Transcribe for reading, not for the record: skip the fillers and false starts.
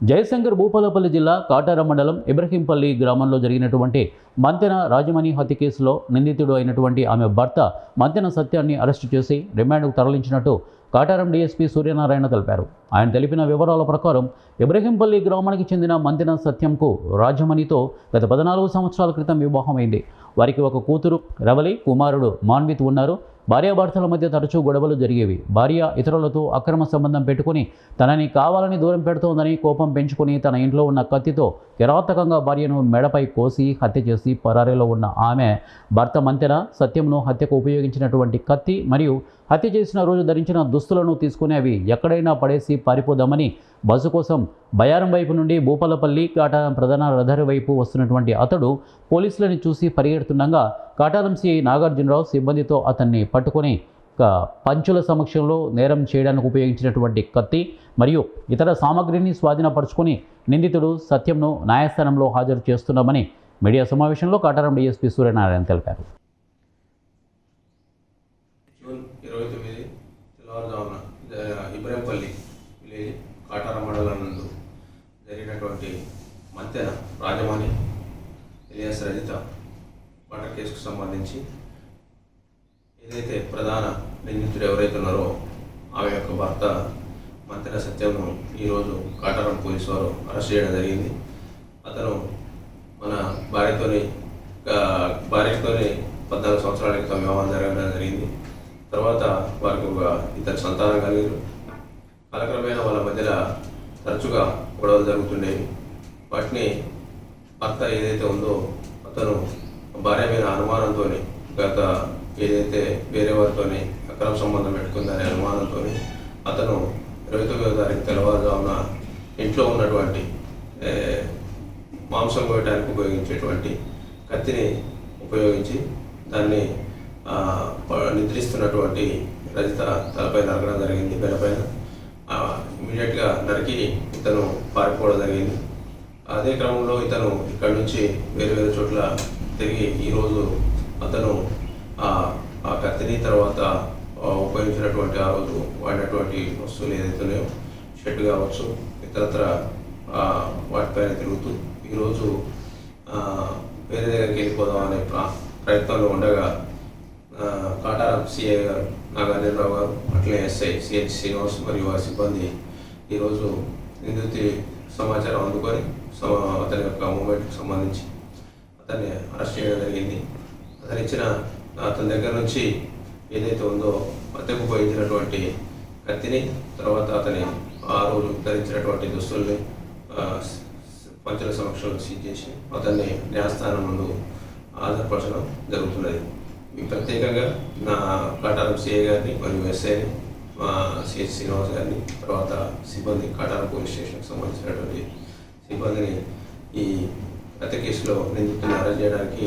జయశంకర్ భూపాలపల్లి జిల్లా కాటారం మండలం ఇబ్రహీంపల్లి గ్రామంలో జరిగినటువంటి మంతెన రాజమణి హత్య కేసులో నిందితుడు అయినటువంటి ఆమె భర్త మంతెన సత్యాన్ని అరెస్టు చేసి రిమాండ్కు తరలించినట్టు కాటారం డీఎస్పీ సూర్యనారాయణ తెలిపారు. ఆయన తెలిపిన వివరాల ప్రకారం ఇబ్రహీంపల్లి గ్రామానికి చెందిన మంతెన సత్యంకు రాజమణితో గత 14 సంవత్సరాల క్రితం వివాహమైంది. వారికి ఒక కూతురు రవలి, కుమారుడు మాన్విత్ ఉన్నారు. భార్యాభర్తల మధ్య తరచూ గొడవలు జరిగేవి. భార్య ఇతరులతో అక్రమ సంబంధం పెట్టుకుని తనని కావాలని దూరం పెడుతోందని కోపం పెంచుకుని తన ఇంట్లో ఉన్న కత్తితో కిరాతకంగా భార్యను మెడపై కోసి హత్య చేసి పరారీలో ఉన్న ఆమె భర్త మంతెన సత్యంను హత్యకు ఉపయోగించినటువంటి కత్తి మరియు హత్య చేసిన రోజు ధరించిన దుస్తులను తీసుకుని అవి ఎక్కడైనా పడేసి పారిపోదామని బస్సు కోసం బయారం వైపు నుండి భూపాలపల్లి కాటారం ప్రధాన రహదారి వైపు వస్తున్నటువంటి అతడు పోలీసులను చూసి పరిగెడుతుండగా కాటారం సిఐ నాగార్జునరావు సిబ్బందితో అతన్ని పట్టుకొని పంచుల సమక్షంలో నేరం చేయడానికి ఉపయోగించినటువంటి కత్తి మరియు ఇతర సామగ్రిని స్వాధీనపరుచుకొని నిందితుడు సత్యంను న్యాయస్థానంలో హాజరు చేస్తున్నామని మీడియా సమావేశంలో కాటారం డీఎస్పీ సూర్యనారాయణ తెలిపారు. జూన్ 29 తెల్లవారుజామున ఇబ్రహీంపల్లి విలేజ్ కాటారం మండలం నందు జరిగినటువంటి మంతెన రాజమణి ఎలియాస్ రజిత మర్డర్ కేసుకు సంబంధించి ఏదైతే ప్రధాన నిందితుడు ఎవరైతే ఉన్నారో ఆమె యొక్క భర్త మంతెన సత్యంను ఈరోజు కాటారం పోలీసు వారు అరెస్ట్ చేయడం జరిగింది. అతను మన భార్యతోని 14 సంవత్సరాల క్రితం వివాహం జరగడం జరిగింది. తర్వాత వారికి ఒక ఇద్దరు సంతానం కలిగారు. కాలక్రమేణా వాళ్ళ మధ్యలో తరచుగా గొడవలు జరుగుతుండేవి. వాటిని భర్త ఏదైతే ఉందో అతను భార్య మీద అనుమానంతో గత ఏదైతే వేరే వారితో అక్రమ సంబంధం పెట్టుకుందనే అనుమానంతో అతను 29వ తారీఖు తెల్లవారుజామున ఇంట్లో ఉన్నటువంటి మాంసం కోయడానికి ఉపయోగించేటువంటి కత్తిని ఉపయోగించి దాన్ని నిద్రిస్తున్నటువంటి రజిత తలపై నరకడం జరిగింది. బెల్లపైన ఇమీడియట్గా నరికి ఇతను పారిపోవడం జరిగింది. అదే క్రమంలో ఇతను ఇక్కడ నుంచి వేరే చోట్ల తిరిగి ఈరోజు అతను ఆ కత్తిని తర్వాత ఉపయోగించినటువంటి ఆ రోజు వాడినటువంటి వస్తువులు ఏదైతున్నాయో షెడ్ కావచ్చు ఇతరత్ర వాటిపైన తిరుగుతూ ఈరోజు వేరే దగ్గరికి వెళ్ళిపోదాం అనే ప్రయత్నంలో ఉండగా కాటారం సిఐ గారు నాగార్జునరావు గారు అట్లే ఎస్ఐ సిహెచ్ శ్రీనివాస్ మరియు వారి సిబ్బంది ఈరోజు నిందితుడి సమాచారం అందుకొని అతని యొక్క మూమెంట్కి సంబంధించి అతన్ని అరెస్ట్ చేయడం జరిగింది. అతని దగ్గర నుంచి ఏదైతే ఉందో హత్యకు ఉపయోగించినటువంటి కత్తిని తర్వాత అతని ఆ రోజు ధరించినటువంటి దుస్తుల్ని పంచుల సమక్షంలో సీజ్ చేసి అతన్ని న్యాయస్థానం ముందు హాజరుపరచడం జరుగుతున్నది. ప్రత్యేకంగా నా కాటారం సిఐ గారిని మరియు ఎస్ఐని సిహెచ్ శ్రీనివాస్ గారిని తర్వాత సిబ్బంది కాటారం పోలీస్ స్టేషన్కి సంబంధించినటువంటి సిబ్బందిని ఈ హత్య కేసులో నిందితులను అరెస్ట్ చేయడానికి